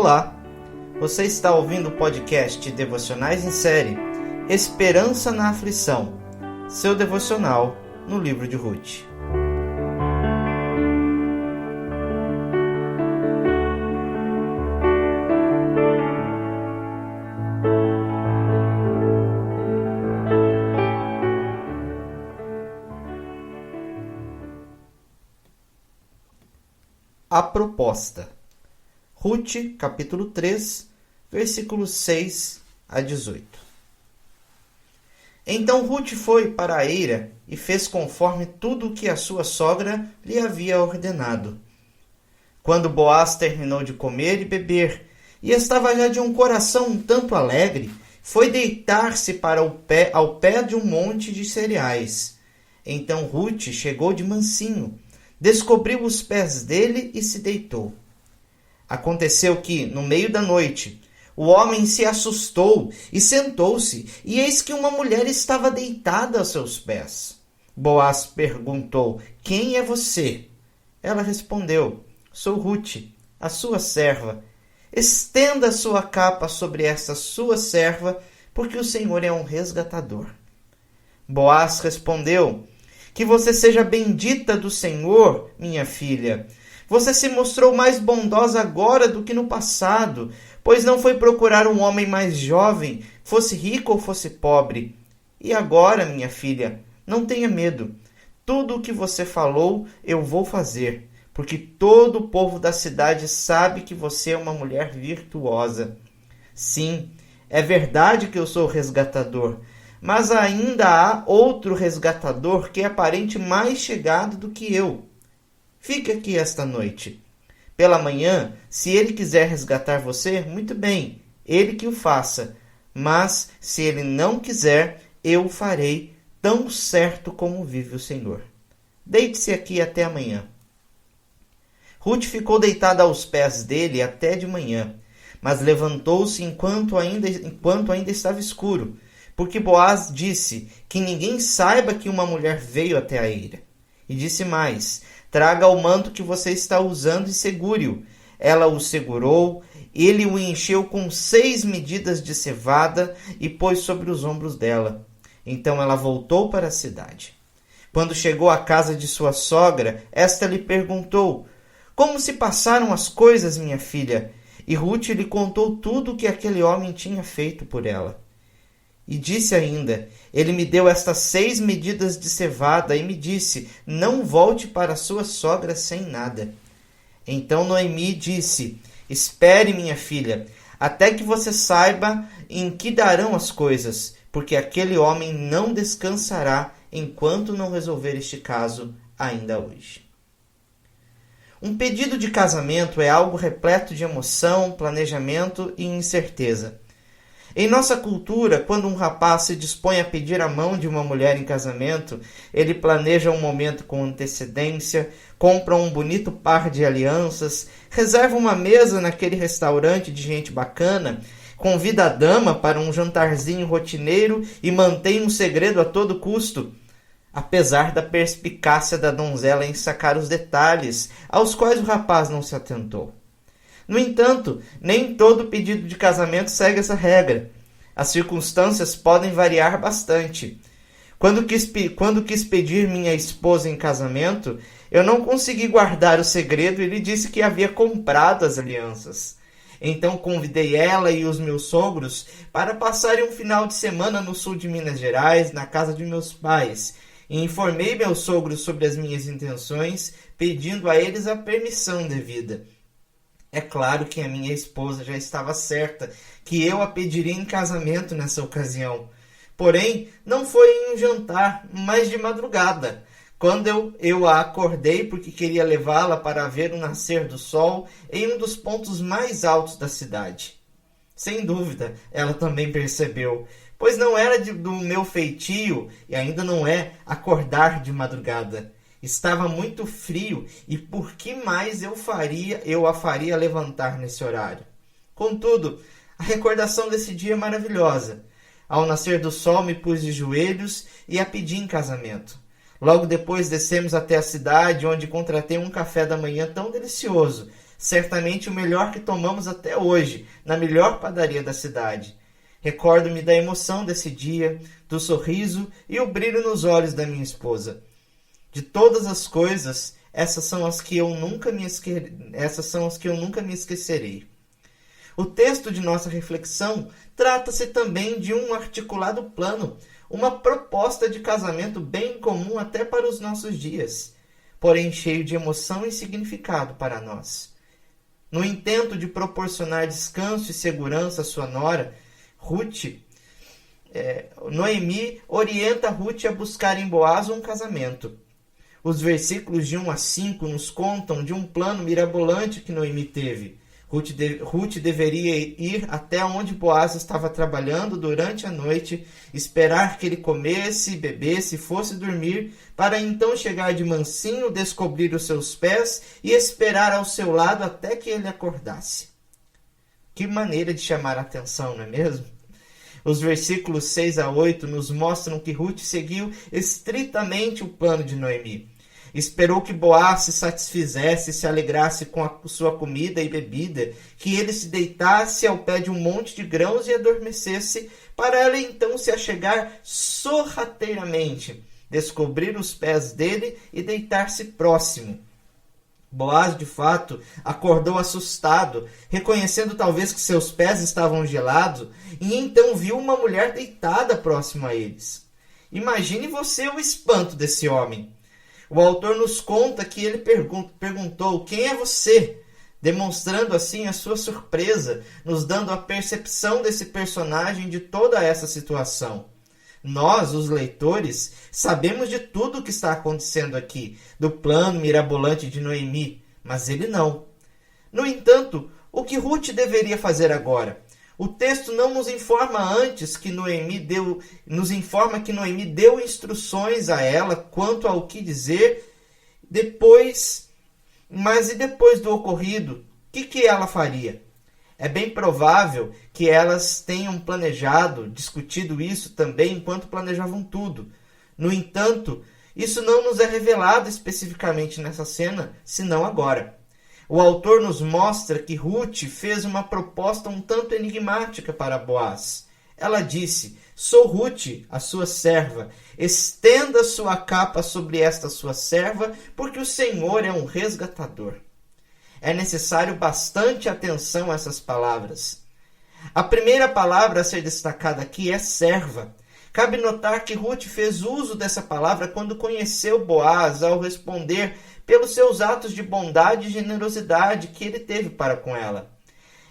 Olá, você está ouvindo o podcast Devocionais em Série Esperança na Aflição, seu devocional no livro de Ruth. A proposta. Ruth, capítulo 3, versículos 6 a 18. Então Ruth foi para a eira e fez conforme tudo o que a sua sogra lhe havia ordenado. Quando Boaz terminou de comer e beber, e estava já de um coração um tanto alegre, foi deitar-se ao pé de um monte de cereais. Então Ruth chegou de mansinho, descobriu os pés dele e se deitou. Aconteceu que, no meio da noite, o homem se assustou e sentou-se, e eis que uma mulher estava deitada aos seus pés. Boaz perguntou: "Quem é você?" Ela respondeu: "Sou Ruth, a sua serva. Estenda a sua capa sobre esta sua serva, porque o Senhor é um resgatador." Boaz respondeu: "Que você seja bendita do Senhor, minha filha. Você se mostrou mais bondosa agora do que no passado, pois não foi procurar um homem mais jovem, fosse rico ou fosse pobre. E agora, minha filha, não tenha medo. Tudo o que você falou eu vou fazer, porque todo o povo da cidade sabe que você é uma mulher virtuosa. Sim, é verdade que eu sou resgatador, mas ainda há outro resgatador que é aparente mais chegado do que eu. Fique aqui esta noite. Pela manhã, se ele quiser resgatar você, muito bem, ele que o faça. Mas, se ele não quiser, eu o farei, tão certo como vive o Senhor. Deite-se aqui até amanhã." Ruth ficou deitada aos pés dele até de manhã, mas levantou-se enquanto ainda estava escuro, porque Boaz disse que ninguém saiba que uma mulher veio até a eira. E disse mais: "Traga o manto que você está usando e segure-o." Ela o segurou, ele o encheu com 6 medidas de cevada e pôs sobre os ombros dela. Então ela voltou para a cidade. Quando chegou à casa de sua sogra, esta lhe perguntou: "Como se passaram as coisas, minha filha?" E Ruth lhe contou tudo o que aquele homem tinha feito por ela. E disse ainda: "Ele me deu estas 6 medidas de cevada e me disse: não volte para sua sogra sem nada." Então Noemi disse: "Espere, minha filha, até que você saiba em que darão as coisas, porque aquele homem não descansará enquanto não resolver este caso ainda hoje." Um pedido de casamento é algo repleto de emoção, planejamento e incerteza. Em nossa cultura, quando um rapaz se dispõe a pedir a mão de uma mulher em casamento, ele planeja um momento com antecedência, compra um bonito par de alianças, reserva uma mesa naquele restaurante de gente bacana, convida a dama para um jantarzinho rotineiro e mantém um segredo a todo custo, apesar da perspicácia da donzela em sacar os detalhes aos quais o rapaz não se atentou. No entanto, nem todo pedido de casamento segue essa regra. As circunstâncias podem variar bastante. Quando quis pedir minha esposa em casamento, eu não consegui guardar o segredo e lhe disse que havia comprado as alianças. Então convidei ela e os meus sogros para passarem um final de semana no sul de Minas Gerais, na casa de meus pais, e informei meus sogros sobre as minhas intenções, pedindo a eles a permissão devida. É claro que a minha esposa já estava certa que eu a pediria em casamento nessa ocasião. Porém, não foi em um jantar, mas de madrugada, quando eu a acordei porque queria levá-la para ver o nascer do sol em um dos pontos mais altos da cidade. Sem dúvida, ela também percebeu, pois não era do meu feitio, e ainda não é, acordar de madrugada. Estava muito frio, e por que mais eu a faria levantar nesse horário? Contudo, a recordação desse dia é maravilhosa. Ao nascer do sol me pus de joelhos e a pedi em casamento. Logo depois descemos até a cidade, onde contratei um café da manhã tão delicioso, certamente o melhor que tomamos até hoje, na melhor padaria da cidade. Recordo-me da emoção desse dia, do sorriso e o brilho nos olhos da minha esposa. De todas as coisas, essas são as que eu nunca me esquecerei. O texto de nossa reflexão trata-se também de um articulado plano, uma proposta de casamento bem comum até para os nossos dias, porém cheio de emoção e significado para nós. No intento de proporcionar descanso e segurança à sua nora, Noemi orienta Ruth a buscar em Boaz um casamento. Os versículos de 1 a 5 nos contam de um plano mirabolante que Noemi teve. Ruth deveria ir até onde Boaz estava trabalhando durante a noite, esperar que ele comesse, bebesse e fosse dormir, para então chegar de mansinho, descobrir os seus pés e esperar ao seu lado até que ele acordasse. Que maneira de chamar a atenção, não é mesmo? Os versículos 6 a 8 nos mostram que Ruth seguiu estritamente o plano de Noemi. Esperou que Boaz se satisfizesse e se alegrasse com a sua comida e bebida, que ele se deitasse ao pé de um monte de grãos e adormecesse, para ela então se achegar sorrateiramente, descobrir os pés dele e deitar-se próximo. Boaz, de fato, acordou assustado, reconhecendo talvez que seus pés estavam gelados, e então viu uma mulher deitada próximo a eles. Imagine você o espanto desse homem. O autor nos conta que ele perguntou: quem é você? Demonstrando assim a sua surpresa, nos dando a percepção desse personagem de toda essa situação. Nós, os leitores, sabemos de tudo o que está acontecendo aqui, do plano mirabolante de Noemi, mas ele não. No entanto, o que Ruth deveria fazer agora? O texto não nos informa antes que Noemi deu instruções a ela quanto ao que dizer depois, mas e depois do ocorrido, o que ela faria? É bem provável que elas tenham discutido isso também enquanto planejavam tudo. No entanto, isso não nos é revelado especificamente nessa cena, senão agora. O autor nos mostra que Ruth fez uma proposta um tanto enigmática para Boaz. Ela disse: sou Ruth, a sua serva. Estenda sua capa sobre esta sua serva, porque o Senhor é um resgatador. É necessário bastante atenção a essas palavras. A primeira palavra a ser destacada aqui é serva. Cabe notar que Ruth fez uso dessa palavra quando conheceu Boaz ao responder pelos seus atos de bondade e generosidade que ele teve para com ela.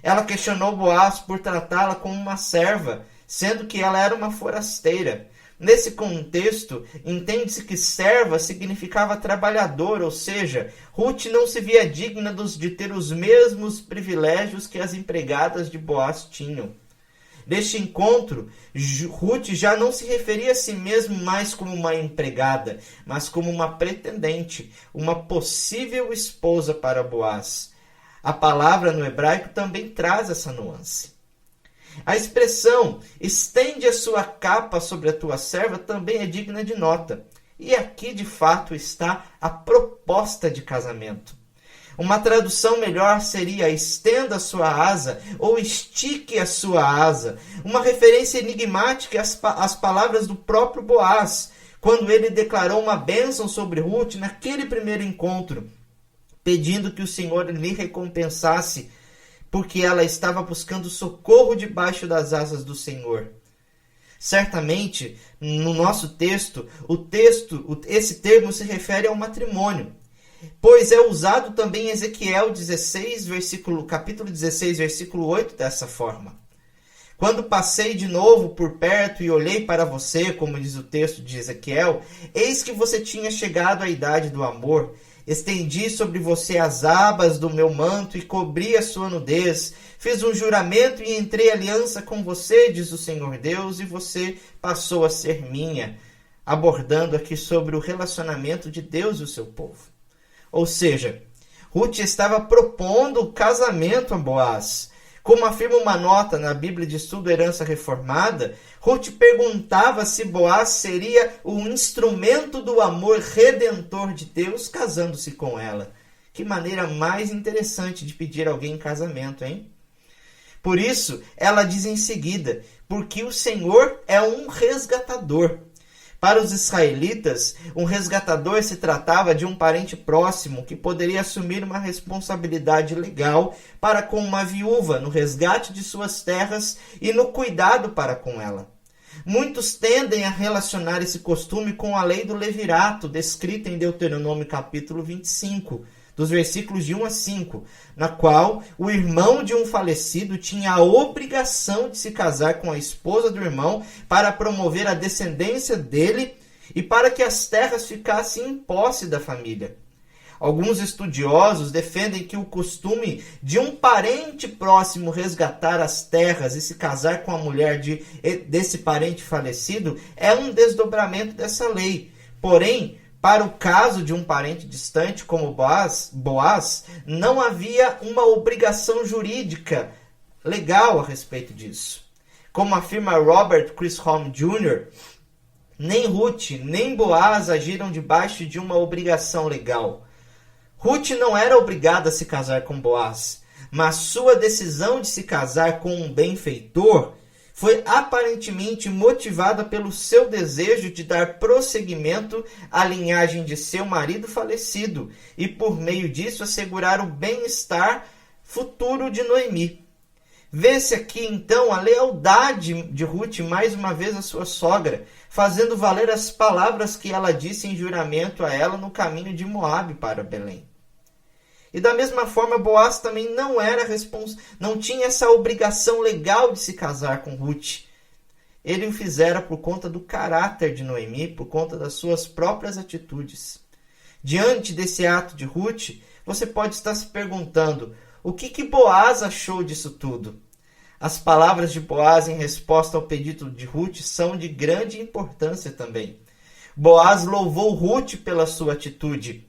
Ela questionou Boaz por tratá-la como uma serva, sendo que ela era uma forasteira. Nesse contexto, entende-se que serva significava trabalhador, ou seja, Ruth não se via digna de ter os mesmos privilégios que as empregadas de Boaz tinham. Neste encontro, Ruth já não se referia a si mesma mais como uma empregada, mas como uma pretendente, uma possível esposa para Boaz. A palavra no hebraico também traz essa nuance. A expressão estende a sua capa sobre a tua serva também é digna de nota. E aqui, de fato, está a proposta de casamento. Uma tradução melhor seria estenda a sua asa ou estique a sua asa. Uma referência enigmática às palavras do próprio Boaz, quando ele declarou uma bênção sobre Ruth naquele primeiro encontro, pedindo que o Senhor lhe recompensasse, porque ela estava buscando socorro debaixo das asas do Senhor. Certamente, no nosso texto, esse termo se refere ao matrimônio, pois é usado também em Ezequiel 16, capítulo 16, versículo 8, dessa forma. Quando passei de novo por perto e olhei para você, como diz o texto de Ezequiel, eis que você tinha chegado à idade do amor. Estendi sobre você as abas do meu manto e cobri a sua nudez. Fiz um juramento e entrei em aliança com você, diz o Senhor Deus, e você passou a ser minha. Abordando aqui sobre o relacionamento de Deus e o seu povo. Ou seja, Ruth estava propondo o casamento a Boaz. Como afirma uma nota na Bíblia de Estudo Herança Reformada, Ruth perguntava se Boaz seria o instrumento do amor redentor de Deus casando-se com ela. Que maneira mais interessante de pedir alguém em casamento, hein? Por isso, ela diz em seguida, porque o Senhor é um resgatador. Para os israelitas, um resgatador se tratava de um parente próximo que poderia assumir uma responsabilidade legal para com uma viúva no resgate de suas terras e no cuidado para com ela. Muitos tendem a relacionar esse costume com a lei do levirato, descrita em Deuteronômio capítulo 25, dos versículos de 1 a 5, na qual o irmão de um falecido tinha a obrigação de se casar com a esposa do irmão para promover a descendência dele e para que as terras ficassem em posse da família. Alguns estudiosos defendem que o costume de um parente próximo resgatar as terras e se casar com a mulher desse parente falecido é um desdobramento dessa lei. Porém, para o caso de um parente distante como Boaz, não havia uma obrigação jurídica legal a respeito disso. Como afirma Robert Chisholm Jr., nem Ruth nem Boaz agiram debaixo de uma obrigação legal. Ruth não era obrigada a se casar com Boaz, mas sua decisão de se casar com um benfeitor foi aparentemente motivada pelo seu desejo de dar prosseguimento à linhagem de seu marido falecido e, por meio disso, assegurar o bem-estar futuro de Noemi. Vê-se aqui, então, a lealdade de Ruth mais uma vez à sua sogra, fazendo valer as palavras que ela disse em juramento a ela no caminho de Moabe para Belém. E da mesma forma, Boaz também não tinha essa obrigação legal de se casar com Ruth. Ele o fizera por conta do caráter de Noemi, por conta das suas próprias atitudes. Diante desse ato de Ruth, você pode estar se perguntando, o que Boaz achou disso tudo? As palavras de Boaz em resposta ao pedido de Ruth são de grande importância também. Boaz louvou Ruth pela sua atitude.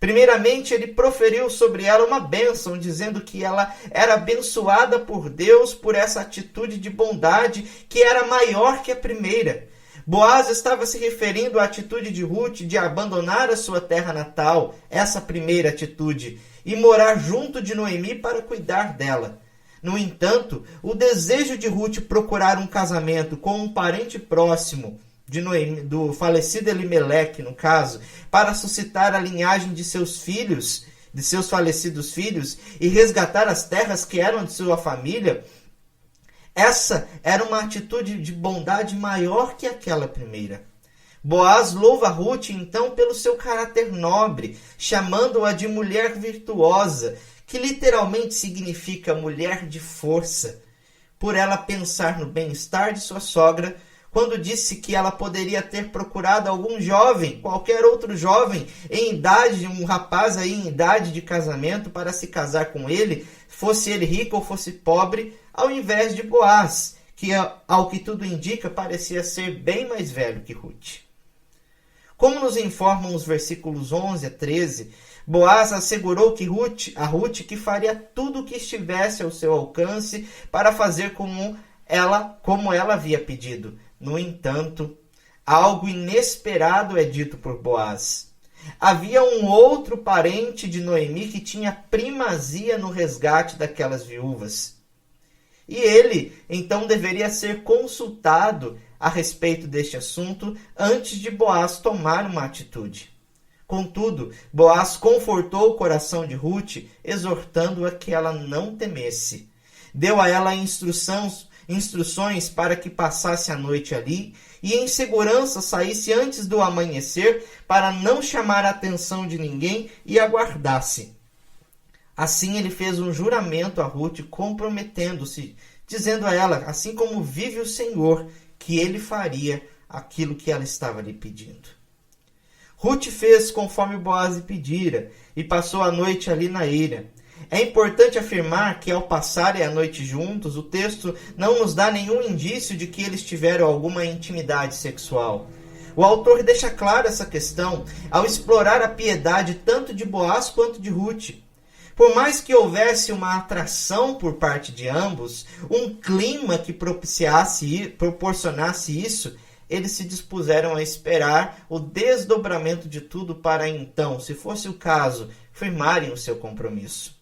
Primeiramente, ele proferiu sobre ela uma bênção, dizendo que ela era abençoada por Deus por essa atitude de bondade que era maior que a primeira. Boaz estava se referindo à atitude de Ruth de abandonar a sua terra natal, essa primeira atitude, e morar junto de Noemi para cuidar dela. No entanto, o desejo de Ruth procurar um casamento com um parente próximo de Noemi, do falecido Elimeleque, no caso, para suscitar a linhagem de seus filhos, de seus falecidos filhos, e resgatar as terras que eram de sua família, essa era uma atitude de bondade maior que aquela primeira. Boaz louva Ruth, então, pelo seu caráter nobre, chamando-a de mulher virtuosa, que literalmente significa mulher de força, por ela pensar no bem-estar de sua sogra, quando disse que ela poderia ter procurado algum jovem, qualquer outro jovem, em idade, um rapaz aí em idade de casamento, para se casar com ele, fosse ele rico ou fosse pobre, ao invés de Boaz, que, ao que tudo indica, parecia ser bem mais velho que Ruth. Como nos informam os versículos 11 a 13, Boaz assegurou a Ruth que faria tudo o que estivesse ao seu alcance para fazer como ela havia pedido. No entanto, algo inesperado é dito por Boaz. Havia um outro parente de Noemi que tinha primazia no resgate daquelas viúvas. E ele, então, deveria ser consultado a respeito deste assunto antes de Boaz tomar uma atitude. Contudo, Boaz confortou o coração de Ruth, exortando-a que ela não temesse. Deu a ela instruções para que passasse a noite ali e em segurança saísse antes do amanhecer para não chamar a atenção de ninguém e aguardasse. Assim ele fez um juramento a Ruth, comprometendo-se, dizendo a ela, assim como vive o Senhor, que ele faria aquilo que ela estava lhe pedindo. Ruth fez conforme Boaz lhe pedira e passou a noite ali na eira. É importante afirmar que, ao passarem a noite juntos, o texto não nos dá nenhum indício de que eles tiveram alguma intimidade sexual. O autor deixa clara essa questão ao explorar a piedade tanto de Boaz quanto de Ruth. Por mais que houvesse uma atração por parte de ambos, um clima que proporcionasse isso, eles se dispuseram a esperar o desdobramento de tudo para então, se fosse o caso, firmarem o seu compromisso.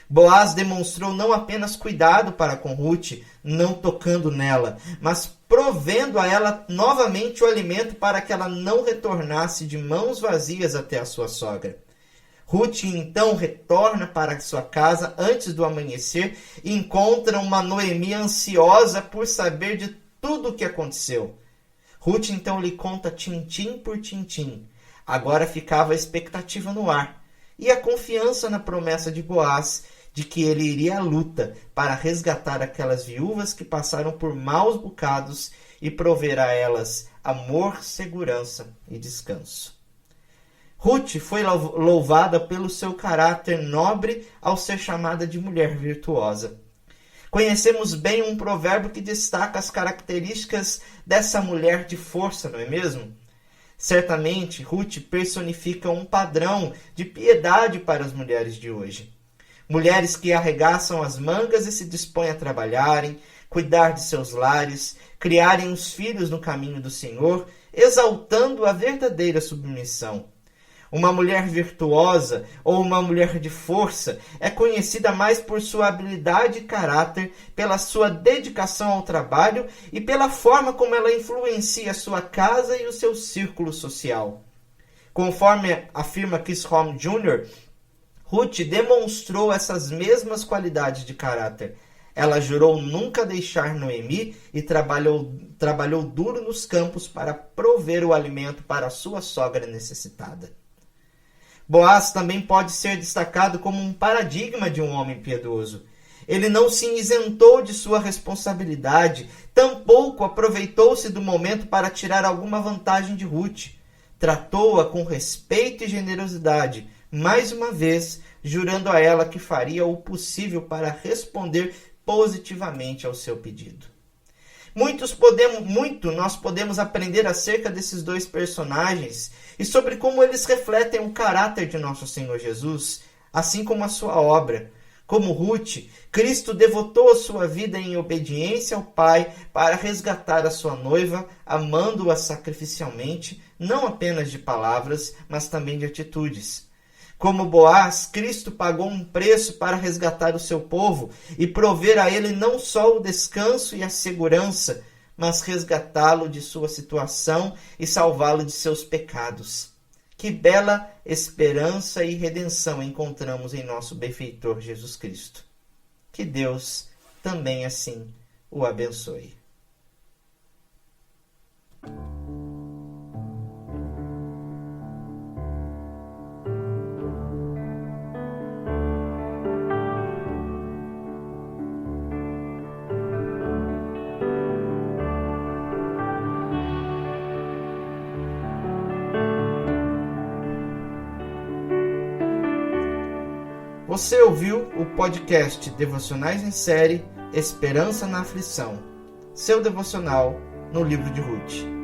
Boaz demonstrou não apenas cuidado para com Ruth, não tocando nela, mas provendo a ela novamente o alimento para que ela não retornasse de mãos vazias até a sua sogra. Ruth então retorna para sua casa antes do amanhecer e encontra uma Noemi ansiosa por saber de tudo o que aconteceu. Ruth então lhe conta tintim por tintim. Agora ficava a expectativa no ar e a confiança na promessa de Boaz de que ele iria à luta para resgatar aquelas viúvas que passaram por maus bocados e prover a elas amor, segurança e descanso. Ruth foi louvada pelo seu caráter nobre ao ser chamada de mulher virtuosa. Conhecemos bem um provérbio que destaca as características dessa mulher de força, não é mesmo? Certamente, Ruth personifica um padrão de piedade para as mulheres de hoje. Mulheres que arregaçam as mangas e se dispõem a trabalharem, cuidar de seus lares, criarem os filhos no caminho do Senhor, exaltando a verdadeira submissão. Uma mulher virtuosa ou uma mulher de força é conhecida mais por sua habilidade e caráter, pela sua dedicação ao trabalho e pela forma como ela influencia a sua casa e o seu círculo social. Conforme afirma Chisholm Jr., Ruth demonstrou essas mesmas qualidades de caráter. Ela jurou nunca deixar Noemi e trabalhou duro nos campos para prover o alimento para a sua sogra necessitada. Boaz também pode ser destacado como um paradigma de um homem piedoso. Ele não se isentou de sua responsabilidade, tampouco aproveitou-se do momento para tirar alguma vantagem de Ruth. Tratou-a com respeito e generosidade, mais uma vez, jurando a ela que faria o possível para responder positivamente ao seu pedido. Muito nós podemos aprender acerca desses dois personagens e sobre como eles refletem o caráter de nosso Senhor Jesus, assim como a sua obra. Como Ruth, Cristo devotou a sua vida em obediência ao Pai para resgatar a sua noiva, amando-a sacrificialmente, não apenas de palavras, mas também de atitudes. Como Boaz, Cristo pagou um preço para resgatar o seu povo e prover a ele não só o descanso e a segurança, mas resgatá-lo de sua situação e salvá-lo de seus pecados. Que bela esperança e redenção encontramos em nosso benfeitor Jesus Cristo. Que Deus também assim o abençoe. Você ouviu o podcast Devocionais em Série Esperança na Aflição, seu devocional no livro de Ruth.